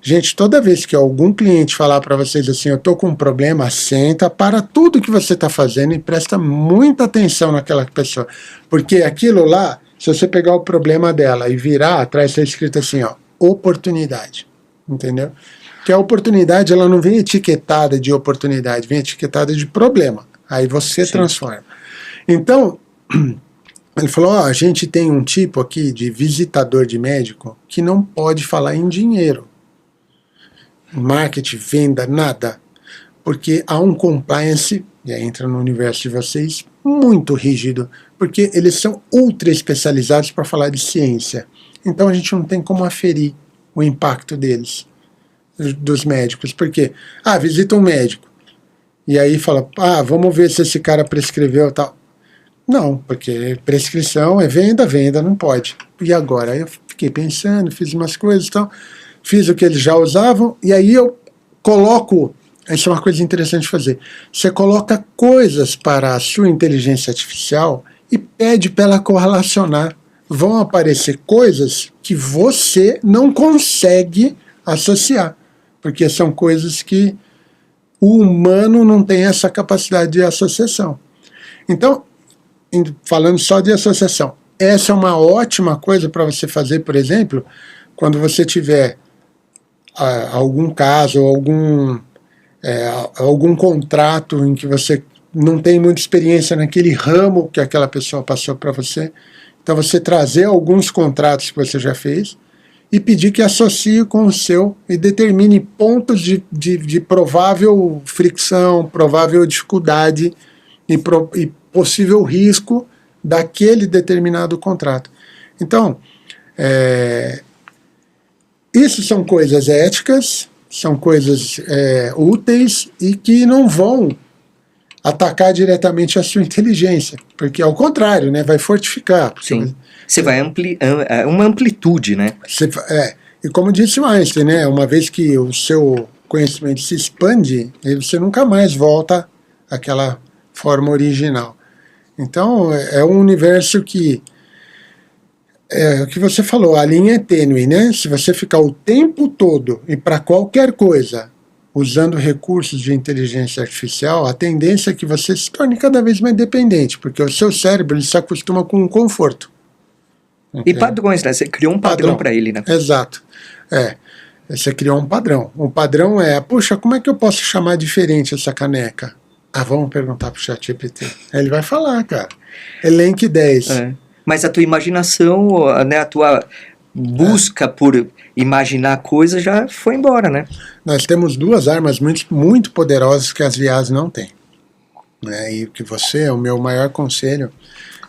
Gente, toda vez que algum cliente falar para vocês assim, eu estou com um problema, senta, para tudo que você está fazendo e presta muita atenção naquela pessoa. Porque aquilo lá, se você pegar o problema dela e virar, atrás está escrito assim, ó, oportunidade. Entendeu? Que a oportunidade, ela não vem etiquetada de oportunidade, vem etiquetada de problema. Aí você transforma. Então, ele falou, a gente tem um tipo aqui de visitador de médico que não pode falar em dinheiro. Marketing, venda, nada. Porque há um compliance, e aí entra no universo de vocês, muito rígido. Porque eles são ultra especializados para falar de ciência. Então a gente não tem como aferir o impacto deles, dos médicos. Porque, visita um médico. E aí fala, vamos ver se esse cara prescreveu tal. Não, porque prescrição é venda, não pode. E agora? Aí eu fiquei pensando, fiz umas coisas e tal, fiz o que eles já usavam, e aí eu coloco, isso é uma coisa interessante de fazer, você coloca coisas para a sua inteligência artificial e pede para ela correlacionar. Vão aparecer coisas que você não consegue associar, porque são coisas que o humano não tem essa capacidade de associação. Então, falando só de associação, essa é uma ótima coisa para você fazer, por exemplo, quando você tiver algum caso, algum contrato em que você não tem muita experiência naquele ramo que aquela pessoa passou para você. Então, você trazer alguns contratos que você já fez e pedir que associe com o seu e determine pontos de provável fricção, provável dificuldade e possível risco daquele determinado contrato. Então, isso são coisas éticas, são coisas úteis e que não vão atacar diretamente a sua inteligência, porque ao contrário, né, vai fortificar. Sim. Você vai uma amplitude, né? E como disse o Einstein, né, uma vez que o seu conhecimento se expande, você nunca mais volta àquela forma original. Então, é um universo que, o que você falou, a linha é tênue, né? Se você ficar o tempo todo e para qualquer coisa usando recursos de inteligência artificial, a tendência é que você se torne cada vez mais dependente, porque o seu cérebro ele se acostuma com o conforto. E padrões, né? Você criou um padrão para ele, né? Exato. Você criou um padrão. O padrão puxa, como é que eu posso chamar diferente essa caneca? Vamos perguntar pro ChatGPT. Ele vai falar, cara. Elenque 10. Mas a tua imaginação, né, a tua busca por imaginar coisas já foi embora, né? Nós temos duas armas muito, muito poderosas que as IAs não têm. E que o meu maior conselho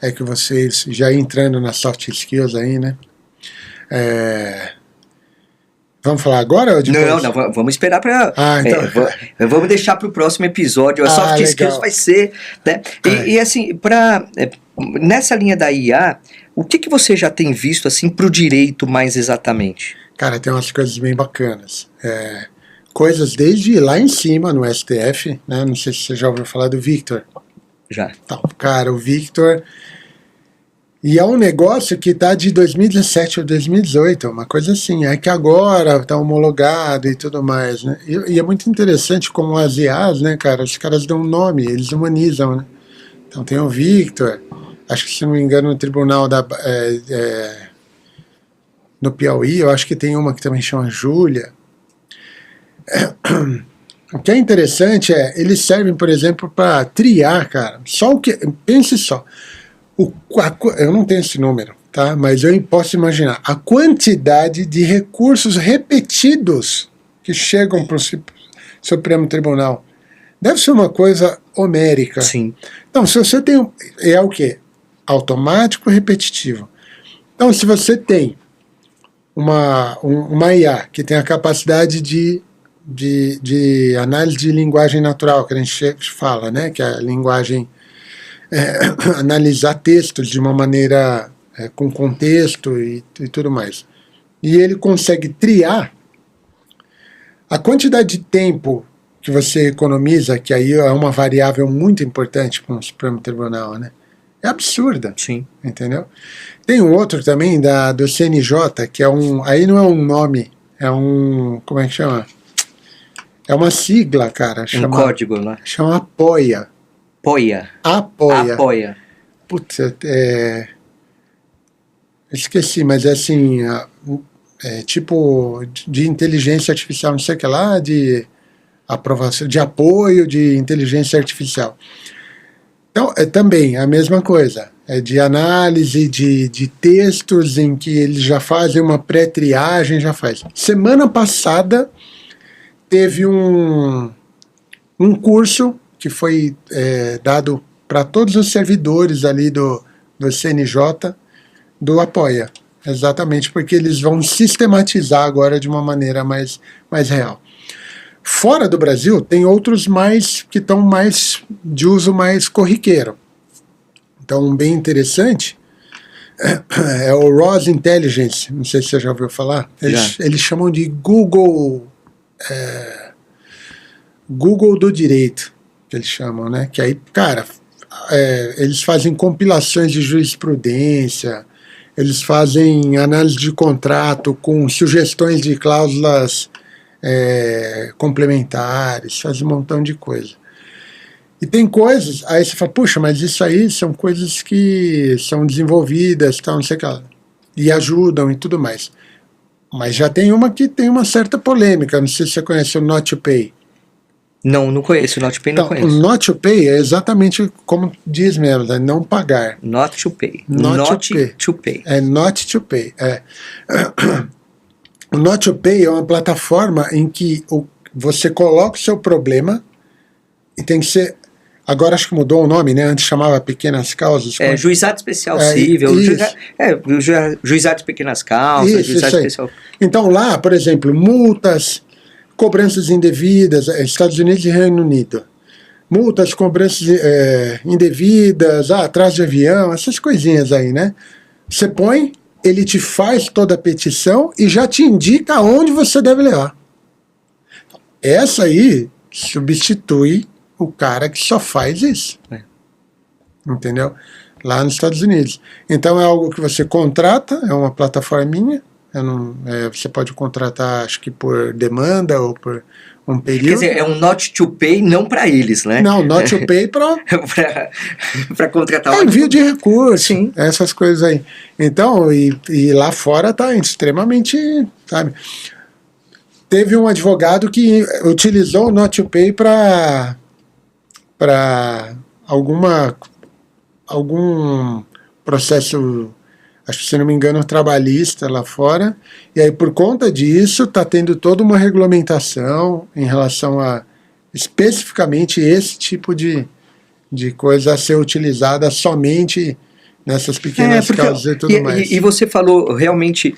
é que vocês, já entrando nas soft skills aí, né? Vamos falar agora ou depois? Não, vamos esperar para... então... vamos deixar para o próximo episódio. A soft skills vai ser... Né? E assim, nessa linha da IA, o que você já tem visto assim, para o direito mais exatamente? Cara, tem umas coisas bem bacanas. Coisas desde lá em cima, no STF, né? Não sei se você já ouviu falar do Victor. Já. Então, cara, o Victor... E é um negócio que está de 2017 ou 2018, uma coisa assim, que agora está homologado e tudo mais, né? E é muito interessante como as IAs, né, cara, os caras dão um nome, eles humanizam, né? Então tem o Victor, acho que se não me engano no tribunal no Piauí, eu acho que tem uma que também chama Júlia. O que é interessante eles servem, por exemplo, para triar, cara, pense só, eu não tenho esse número, tá? Mas eu posso imaginar a quantidade de recursos repetidos que chegam para o Supremo Tribunal. Deve ser uma coisa homérica. Sim. Então, se você tem... o quê? Automático repetitivo. Então, se você tem uma IA que tem a capacidade de análise de linguagem natural, que a gente fala, né, que é a linguagem, analisar textos de uma maneira com contexto e tudo mais, e ele consegue triar, a quantidade de tempo que você economiza, que aí é uma variável muito importante para um Supremo Tribunal, né, é absurda. Sim. Entendeu? Tem um outro também do CNJ, que é aí não é um nome, é como é que chama? É uma sigla, cara. Um código lá. Chama Apoia. Apoia. Putz, esqueci, mas é assim, tipo de inteligência artificial, não sei o que lá, de aprovação, de apoio de inteligência artificial. Então, é também a mesma coisa, é de análise de textos em que eles já fazem uma pré-triagem, já faz. Semana passada teve um curso que foi dado para todos os servidores ali do CNJ, do Apoia, exatamente porque eles vão sistematizar agora de uma maneira mais real. Fora do Brasil, tem outros que estão mais de uso mais corriqueiro. Então, um bem interessante é o Ross Intelligence, não sei se você já ouviu falar. Eles chamam de Google do direito, que eles chamam, né? Que aí, cara, eles fazem compilações de jurisprudência, eles fazem análise de contrato com sugestões de cláusulas complementares, faz um montão de coisa. E tem coisas, aí você fala, puxa, mas isso aí são coisas que são desenvolvidas, tal, não sei o que lá, e ajudam e tudo mais. Mas já tem uma que tem uma certa polêmica, não sei se você conhece o Not to Pay. Não conheço, o Not to Pay não conheço. O Not to Pay é exatamente como diz mesmo, é não pagar. Not to Pay. Not to Pay. É Not to Pay, O Not to Pay é uma plataforma em que você coloca o seu problema e tem que ser... Agora acho que mudou o nome, né? Antes chamava Pequenas Causas. Juizado Especial Cível. Juizado de Pequenas Causas. Isso aí. Especial... Então lá, por exemplo, multas, cobranças indevidas, Estados Unidos e Reino Unido. Multas, cobranças indevidas, atraso de avião, essas coisinhas aí, né? Você põe... ele te faz toda a petição e já te indica aonde você deve levar. Essa aí substitui o cara que só faz isso. Entendeu? Lá nos Estados Unidos. Então é algo que você contrata, é uma plataforminha, você pode contratar, acho que por demanda ou por um período. Quer dizer, é um Not to Pay não para eles, né? Não, Not to Pay para contratar envio de recursos, sim, essas coisas aí. Então, e lá fora está extremamente, sabe? Teve um advogado que utilizou o Not to Pay para algum processo, acho que se não me engano, trabalhista lá fora, e aí por conta disso está tendo toda uma regulamentação em relação a especificamente esse tipo de coisa a ser utilizada somente nessas pequenas causas e tudo mais. E você falou realmente,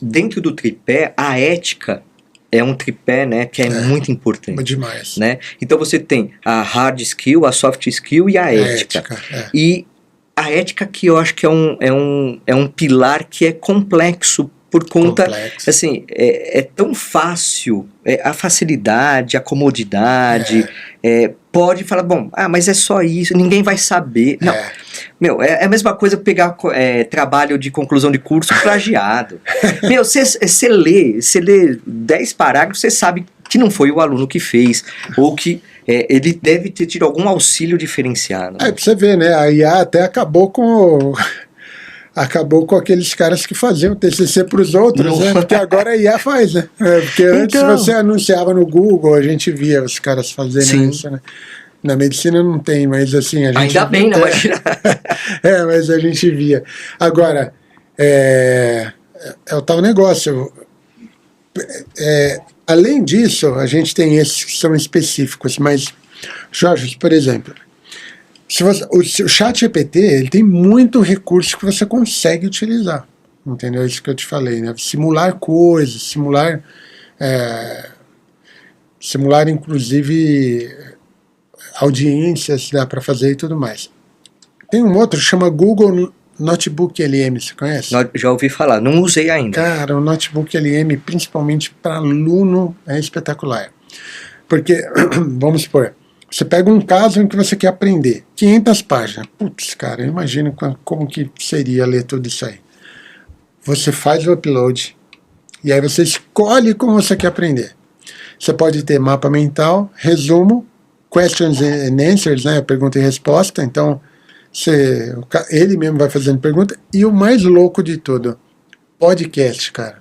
dentro do tripé, a ética é um tripé, né, que é muito importante. Demais. Né? Então você tem a hard skill, a soft skill e a ética. E a ética que eu acho que é um pilar que é complexo por conta, assim, é tão fácil, a facilidade, a comodidade, pode falar, bom, mas é só isso, ninguém vai saber. Não, meu, é a mesma coisa pegar trabalho de conclusão de curso plagiado. Meu, você lê 10 parágrafos, você sabe que não foi o aluno que fez, ou que ele deve ter tido algum auxílio diferenciado. Pra você ver, né, a IA até acabou com aqueles caras que faziam TCC para os outros, né? Porque agora a IA faz, né? Porque antes você anunciava no Google, a gente via os caras fazendo isso, né? Na medicina não tem, mas assim... a gente ainda bem, né? Imagina. Mas a gente via. Agora, é o tal negócio. Além disso, a gente tem esses que são específicos, mas, Jorge, por exemplo, o chat GPT, ele tem muito recurso que você consegue utilizar. Entendeu? Isso que eu te falei, né? Simular coisas, simular inclusive audiências, dá para fazer e tudo mais. Tem um outro, chama Google Notebook LM, você conhece? Já ouvi falar, não usei ainda. Cara, o Notebook LM, principalmente para aluno, é espetacular. Porque, vamos supor, você pega um caso em que você quer aprender, 500 páginas. Putz, cara, eu imagino como que seria ler tudo isso aí. Você faz o upload, e aí você escolhe como você quer aprender. Você pode ter mapa mental, resumo, questions and answers, né, pergunta e resposta. Então, ele mesmo vai fazendo pergunta. E o mais louco de tudo, podcast, cara.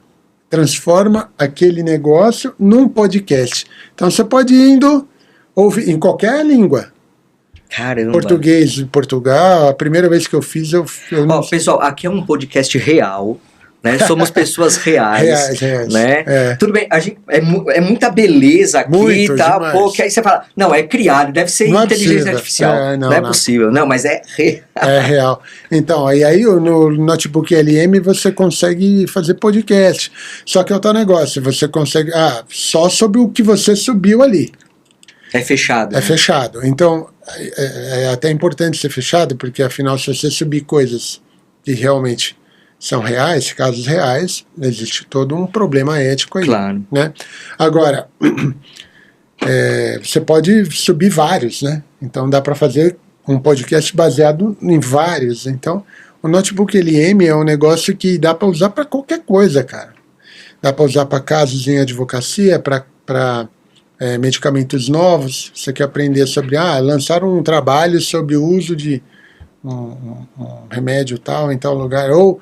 Transforma aquele negócio num podcast. Então, você pode ir indo ouvir em qualquer língua. Caramba. Português de Portugal, a primeira vez que eu fiz, eu não... Pessoal, aqui é um podcast real, né? Somos pessoas reais, reais, né? É. Tudo bem, a gente, é muita beleza aqui e tal, demais. pô, que aí você fala, não, é criado, deve ser Não é inteligência possível. artificial. Não é possível, não, mas é real. É real. Então, aí no Notebook LM você consegue fazer podcast. Só que é outro negócio, você consegue... só sobre o que você subiu ali. É fechado. É fechado. Então, é até importante ser fechado, porque afinal, se você subir coisas que realmente são reais, casos reais, existe todo um problema ético aí. Claro. Né? Agora, você pode subir vários, né? Então dá para fazer um podcast baseado em vários. Então, o Notebook LM é um negócio que dá para usar para qualquer coisa, cara. Dá para usar para casos em advocacia, para medicamentos novos. Você quer aprender sobre... lançaram um trabalho sobre o uso de um remédio tal em tal lugar. Ou,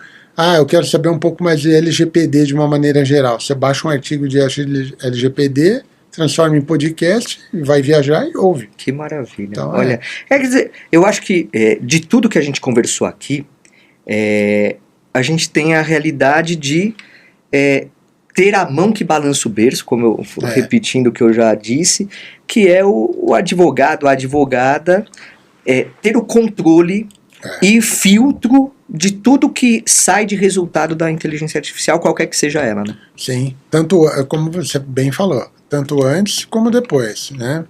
eu quero saber um pouco mais de LGPD de uma maneira geral. Você baixa um artigo de LGPD, transforma em podcast, vai viajar e ouve. Que maravilha. Então, olha, quer dizer, eu acho que de tudo que a gente conversou aqui, a gente tem a realidade de ter a mão que balança o berço, como eu repetindo o que eu já disse, que é o advogado, a advogada, ter o controle e filtro de tudo que sai de resultado da inteligência artificial, qualquer que seja ela, né? Sim, tanto, como você bem falou, tanto antes como depois, né?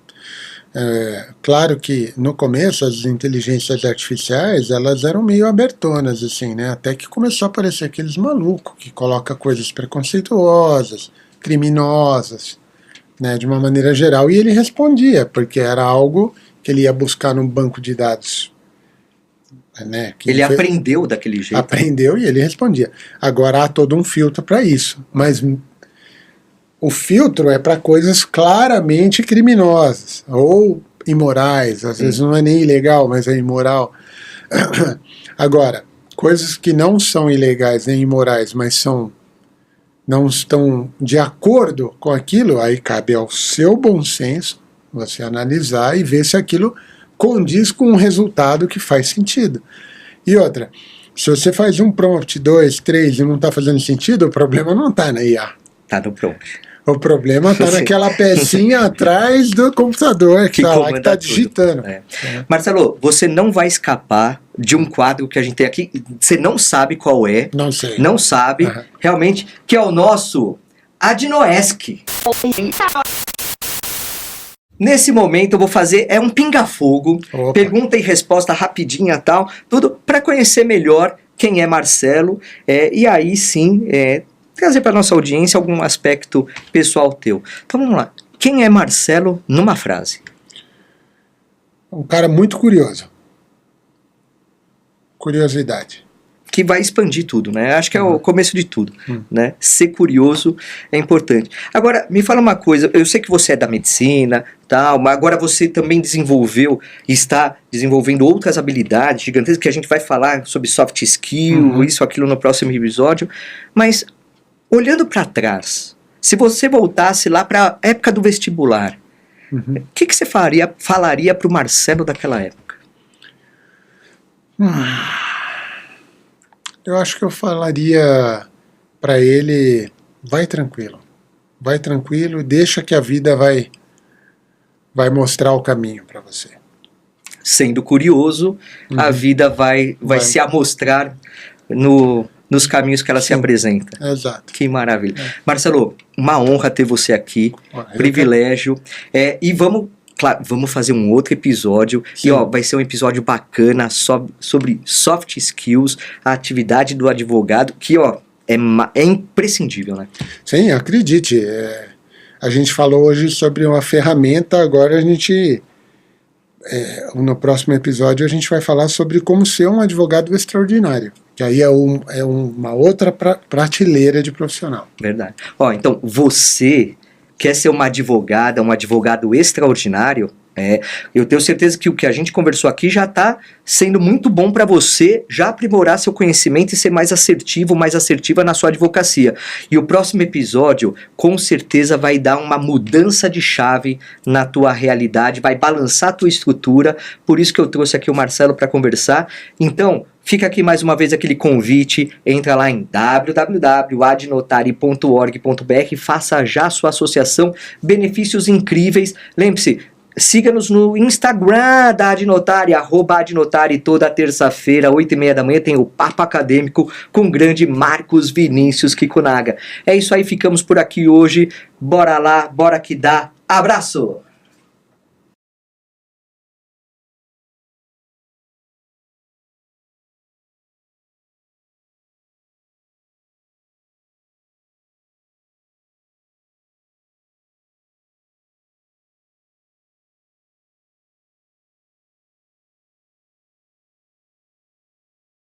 Claro que no começo as inteligências artificiais elas eram meio abertonas assim, né? Até que começou a aparecer aqueles malucos que colocam coisas preconceituosas, criminosas, né? De uma maneira geral, e ele respondia porque era algo que ele ia buscar num banco de dados, né? Que ele aprendeu daquele jeito. Aprendeu e ele respondia. Agora há todo um filtro para isso, mas o filtro é para coisas claramente criminosas ou imorais, às vezes não é nem ilegal, mas é imoral. Agora, coisas que não são ilegais nem imorais, mas não estão de acordo com aquilo, aí cabe ao seu bom senso você analisar e ver se aquilo condiz com um resultado que faz sentido. E outra, se você faz um prompt, 2, 3 e não está fazendo sentido, o problema não está na IA. Está no prompt. O problema está naquela pecinha atrás do computador que está lá, que está digitando. Marcelo, você não vai escapar de um quadro que a gente tem aqui, você não sabe qual é. Não sei. Não sabe, realmente, que é o nosso Adnoesc. Nesse momento eu vou fazer, um pinga-fogo, pergunta e resposta rapidinha tal, tudo para conhecer melhor quem é Marcelo, e aí sim, trazer para nossa audiência algum aspecto pessoal teu. Então vamos lá, quem é Marcelo numa frase? Um cara muito curioso. Curiosidade. Que vai expandir tudo, né? Acho que é o começo de tudo, né? Ser curioso é importante. Agora, me fala uma coisa, eu sei que você é da medicina, tal, mas agora você também está desenvolvendo outras habilidades gigantescas, que a gente vai falar sobre soft skill, isso, aquilo no próximo episódio, mas olhando para trás, se você voltasse lá para a época do vestibular, o que você falaria para o Marcelo daquela época? Eu acho que eu falaria para ele, vai tranquilo, deixa que a vida vai mostrar o caminho para você. sendo curioso, a vida vai se amostrar nos caminhos que ela se apresenta. Exato. Que maravilha. Marcelo, uma honra ter você aqui, privilégio. E vamos fazer um outro episódio. Sim. E vai ser um episódio bacana sobre soft skills, a atividade do advogado, que é imprescindível, né? Sim, acredite. A gente falou hoje sobre uma ferramenta, agora a gente... no próximo episódio a gente vai falar sobre como ser um advogado extraordinário, que aí é uma outra prateleira de profissional. Verdade. Então, você quer ser uma advogada, um advogado extraordinário? Eu tenho certeza que o que a gente conversou aqui já está sendo muito bom para você já aprimorar seu conhecimento e ser mais assertivo, mais assertiva na sua advocacia. E o próximo episódio, com certeza, vai dar uma mudança de chave na tua realidade, vai balançar a tua estrutura. Por isso que eu trouxe aqui o Marcelo para conversar. Então, fica aqui mais uma vez aquele convite, entra lá em www.adnotari.org.br, faça já a sua associação, benefícios incríveis. Lembre-se, siga-nos no Instagram da Adnotari, @Adnotari, toda terça-feira, 8h30 da manhã, tem o Papo Acadêmico com o grande Marcos Vinícius Kikunaga. É isso aí, ficamos por aqui hoje. Bora lá, bora que dá. Abraço!